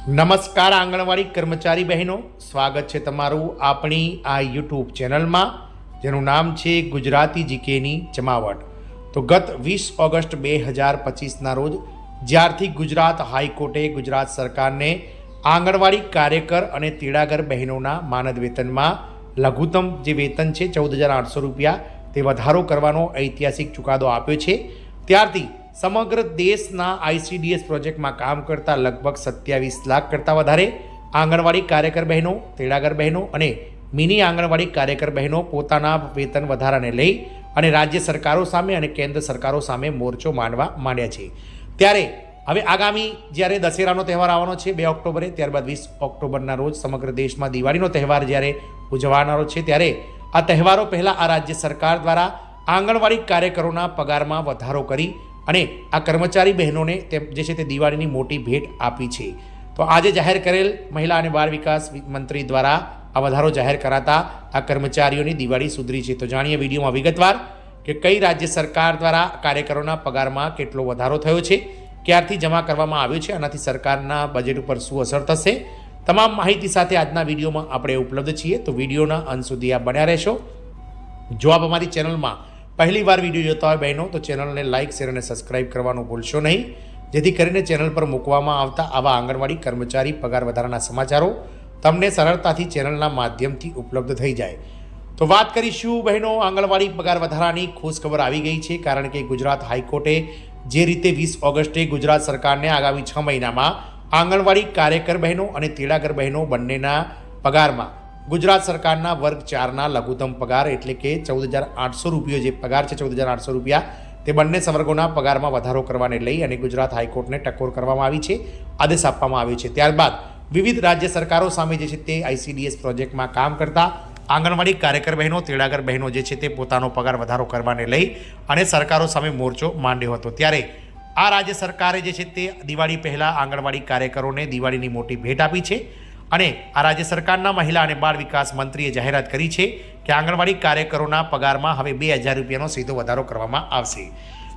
નમસ્કાર આંગણવાડી કર્મચારી બહેનો, સ્વાગત છે તમારું આપણી આ યુટ્યુબ ચેનલમાં જેનું નામ છે ગુજરાતી જીકેની જમાવટ। તો ગત 20 ઓગસ્ટ 2025ના રોજ જ્યારથી ગુજરાત હાઈકોર્ટે ગુજરાત સરકારને આંગણવાડી કાર્યકર અને તેડાગર બહેનોના માનદ વેતનમાં લઘુત્તમ જે વેતન છે 14,800 રૂપિયા તે વધારો કરવાનો ઐતિહાસિક ચુકાદો આપ્યો છે, ત્યારથી સમગ્ર દેશના ICDS પ્રોજેક્ટમાં કામ કરતા લગભગ 27 લાખ કરતાં વધારે આંગણવાડી કાર્યકર બહેનો, તેડાગર બહેનો અને મિની આંગણવાડી કાર્યકર બહેનો પોતાના વેતન વધારાને લઈ અને રાજ્ય સરકારો સામે અને કેન્દ્ર સરકારો સામે મોરચો માંડવા માંડ્યા છે। ત્યારે હવે આગામી જ્યારે દશેરાનો તહેવાર આવવાનો છે 2 ઓક્ટોબરે, ત્યારબાદ 20 ઓક્ટોબરના રોજ સમગ્ર દેશમાં દિવાળીનો તહેવાર જ્યારે ઉજવાનારો છે, ત્યારે આ તહેવારો પહેલાં આ રાજ્ય સરકાર દ્વારા આંગણવાડી કાર્યકરોના પગારમાં વધારો કરી અને આ કર્મચારી બહેનોને જે છે તે દિવાળીની મોટી ભેટ આપી છે। તો આજે જાહેર કરેલ મહિલા અને બાળ વિકાસ મંત્રી દ્વારા આ વધારો જાહેર કરાતા આ કર્મચારીઓની દિવાળી સુધરી છે। તો જાણીએ વિડીયોમાં વિગતવાર કે કઈ રાજ્ય સરકાર દ્વારા કાર્યકરોના પગારમાં કેટલો વધારો થયો છે, ક્યારથી જમા કરવામાં આવ્યો છે, આનાથી સરકારના બજેટ ઉપર શું અસર થશે, તમામ માહિતી સાથે આજના વિડીયોમાં આપણે ઉપલબ્ધ છીએ। તો વિડીયોના અંત સુધી આપ બન્યા રહેશો। જો આપ અમારી ચેનલમાં પહેલી વાર વિડીયો જોતા હોય બહેનો તો ચેનલને લાઇક, શેર અને સબસ્ક્રાઇબ કરવાનું ભૂલશો નહીં, જેથી કરીને ચેનલ પર મૂકવામાં આવતા આવા આંગણવાડી કર્મચારી પગાર વધારાના સમાચારો તમને સરળતાથી ચેનલના માધ્યમથી ઉપલબ્ધ થઈ જાય। તો વાત કરીશું બહેનો આંગણવાડી પગાર વધારાની ખુશખબર આવી ગઈ છે, કારણ કે ગુજરાત હાઈકોર્ટે જે રીતે 20 ઓગસ્ટે ગુજરાત સરકારને આગામી 6 મહિનામાં આંગણવાડી કાર્યકર બહેનો અને તેડાગર બહેનો બંનેના પગારમાં ગુજરાત સરકારના વર્ગ 4ના લઘુત્તમ પગાર એટલે કે 14,800 રૂપિયા જે પગાર છે 14,800 રૂપિયા તે બંને સંવર્ગોના પગારમાં વધારો કરવાને લઈ અને ગુજરાત હાઈકોર્ટને ટકોર કરવામાં આવી છે, આદેશ આપવામાં આવ્યો છે। ત્યારબાદ વિવિધ રાજ્ય સરકારો સામે જે છે તે ICDS પ્રોજેક્ટમાં કામ કરતા આંગણવાડી કાર્યકર બહેનો, તેડાગર બહેનો જે છે તે પોતાનો પગાર વધારો કરવાને લઈ અને સરકારો સામે મોરચો માંડ્યો હતો। ત્યારે આ રાજ્ય સરકારે જે છે તે દિવાળી પહેલાં આંગણવાડી કાર્યકરોને દિવાળીની મોટી ભેટ આપી છે અને આ રાજ્ય સરકારના મહિલા અને બાળ વિકાસ મંત્રીએ જાહેરાત કરી છે કે આંગણવાડી કાર્યકરોના પગારમાં હવે 2,000 રૂપિયાનો સીધો વધારો કરવામાં આવશે।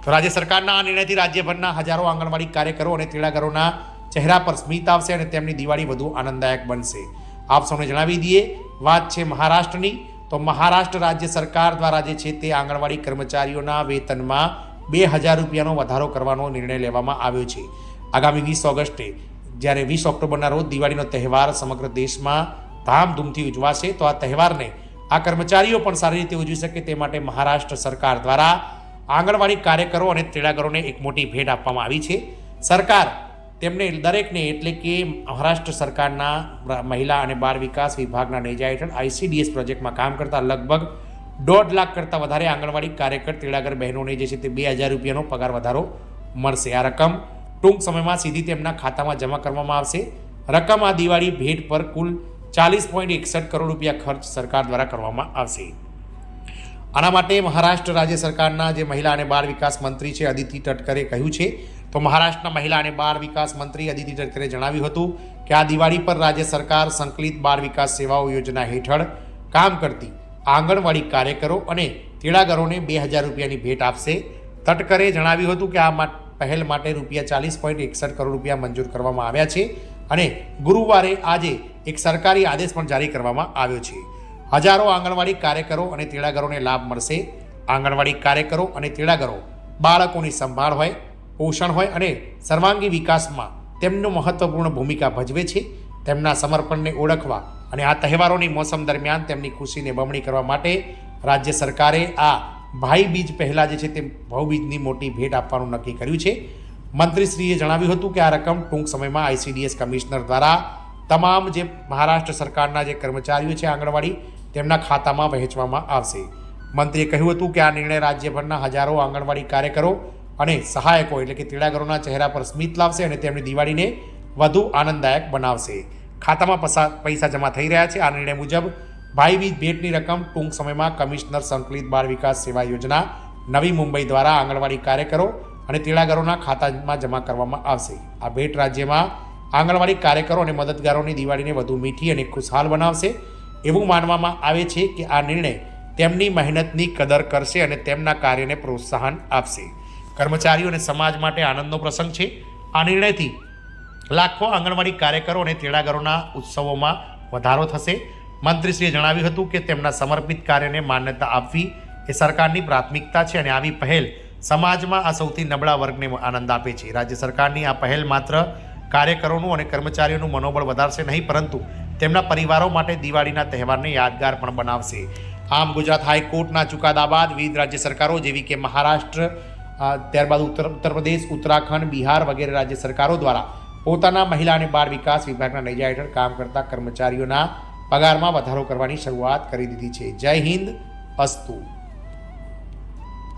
તો રાજ્ય સરકારના આ નિર્ણયથી રાજ્યભરના હજારો આંગણવાડી કાર્યકરો અને તેડાગરોના ચહેરા પર સ્મિત આવશે અને તેમની દિવાળી વધુ આનંદદાયક બનશે। આપ સૌને જણાવી દઈએ, વાત છે મહારાષ્ટ્રની। તો મહારાષ્ટ્ર રાજ્ય સરકાર દ્વારા જે છે તે આંગણવાડી કર્મચારીઓના વેતનમાં 2,000 રૂપિયાનો વધારો કરવાનો નિર્ણય લેવામાં આવ્યો છે। આગામી 20 ઓગસ્ટે જ્યારે 20 ઓક્ટોબરના રોજ દિવાળીનો તહેવાર સમગ્ર દેશમાં ધામધૂમથી ઉજવાશે, તો આ તહેવારને આ કર્મચારીઓ પણ સારી રીતે ઉજવી શકે તે માટે મહારાષ્ટ્ર સરકાર દ્વારા આંગણવાડી કાર્યકરો અને તેડાગરોને એક મોટી ભેટ આપવામાં આવી છે। સરકાર તેમને દરેકને એટલે કે મહારાષ્ટ્ર સરકારના મહિલા અને બાળ વિકાસ વિભાગના નેજા હેઠળ ICDS પ્રોજેક્ટમાં કામ કરતા લગભગ 1.5 લાખ કરતાં વધારે આંગણવાડી કાર્યકર તેડાગર બહેનોને જે છે તે 2,000 રૂપિયાનો પગાર વધારો મળશે। આ રકમ ટૂંક સમયમાં સીધી તેમના ખાતામાં જમા કરવામાં આવશે। રકમ આ દિવાળી ભેટ પર કુલ 40.61 કરોડ રૂપિયા ખર્ચ સરકાર દ્વારા કરવામાં આવશે। આના માટે મહારાષ્ટ્ર રાજ્ય સરકારના જે મહિલા અને બાળ વિકાસ મંત્રી છે અદિતિ તટકરે કહ્યું છે। તો મહારાષ્ટ્રના મહિલા અને બાળ વિકાસ મંત્રી અદિતિ તટકરે જણાવ્યું હતું કે આ દિવાળી પર રાજ્ય સરકાર સંકલિત બાળ વિકાસ સેવાઓ યોજના હેઠળ કામ કરતી આંગણવાડી કાર્યકરો અને તેડાગરોને 2,000 રૂપિયાની ભેટ આપશે। તટકરે જણાવ્યું હતું કે આ પહેલ માટે રૂપિયા 40.61 કરોડ રૂપિયા મંજૂર કરવામાં આવ્યા છે અને ગુરુવારે આજે એક સરકારી આદેશ પણ જારી કરવામાં આવ્યો છે। હજારો આંગણવાડી કાર્યકરો અને તેડાગરોને લાભ મળશે। આંગણવાડી કાર્યકરો અને તેડાગરો બાળકોની સંભાળ હોય, પોષણ હોય અને સર્વાંગી વિકાસમાં તેમનું મહત્વપૂર્ણ ભૂમિકા ભજવે છે। તેમના સમર્પણને ઓળખવા અને આ તહેવારોની મોસમ દરમિયાન તેમની ખુશીને બમણી કરવા માટે રાજ્ય સરકારે આ ભાઈ બીજ પહેલાં જે છે તે ભાઉબીજની મોટી ભેટ આપવાનું નક્કી કર્યું છે। મંત્રીશ્રીએ જણાવ્યું હતું કે આ રકમ ટૂંક સમયમાં ICDS કમિશનર દ્વારા તમામ જે મહારાષ્ટ્ર સરકારના જે કર્મચારીઓ છે આંગણવાડી તેમના ખાતામાં વહેંચવામાં આવશે। મંત્રીએ કહ્યું હતું કે આ નિર્ણય રાજ્યભરના હજારો આંગણવાડી કાર્યકરો અને સહાયકો એટલે કે તેડાગરોના ચહેરા પર સ્મિત લાવશે અને તેમની દિવાળીને વધુ આનંદદાયક બનાવશે। ખાતામાં પૈસા જમા થઈ રહ્યા છે। આ નિર્ણય મુજબ ભાઈબીજ ભેટની રકમ ટૂંક સમયમાં કમિશનર સંકલિત બાળ વિકાસ સેવા યોજના નવી મુંબઈ દ્વારા આંગણવાડી કાર્યકરો અને તેડાગરોના ખાતામાં જમા કરવામાં આવશે। આ ભેટ રાજ્યમાં આંગણવાડી કાર્યકરો અને મદદગારોની દિવાળીને વધુ મીઠી અને ખુશહાલ બનાવશે। એવું માનવામાં આવે છે કે આ નિર્ણય તેમની મહેનતની કદર કરશે અને તેમના કાર્યને પ્રોત્સાહન આપશે। કર્મચારીઓ અને સમાજ માટે આનંદનો પ્રસંગ છે। આ નિર્ણયથી લાખો આંગણવાડી કાર્યકરો અને તેડાગરોના ઉત્સવોમાં વધારો થશે. મંત્રીશ્રીએ જણાવ્યું હતું કે તેમના સમર્પિત કાર્યને માન્યતા આપવી એ સરકારની પ્રાથમિકતા છે અને આવી પહેલ સમાજમાં આ સૌથી નબળા વર્ગને આનંદ આપે છે. રાજ્ય સરકારની આ પહેલ માત્ર કાર્યકરોનું અને કર્મચારીઓનું મનોબળ વધારશે નહીં, પરંતુ તેમના પરિવારો માટે દિવાળીના તહેવારને યાદગાર પણ બનાવશે. આમ ગુજરાત હાઈકોર્ટના ચુકાદા બાદ વિવિધ રાજ્ય સરકારો જેવી કે મહારાષ્ટ્ર, ત્યારબાદ ઉત્તર પ્રદેશ, ઉત્તરાખંડ, બિહાર વગેરે રાજ્ય સરકારો દ્વારા પોતાના મહિલા અને બાળ વિકાસ વિભાગના નેજા હેઠળ કામ કરતા કર્મચારીઓના પગારમાં વધારો કરવાની શરૂઆત કરી દીધી છે. જય હિન્દ, અસ્તુ.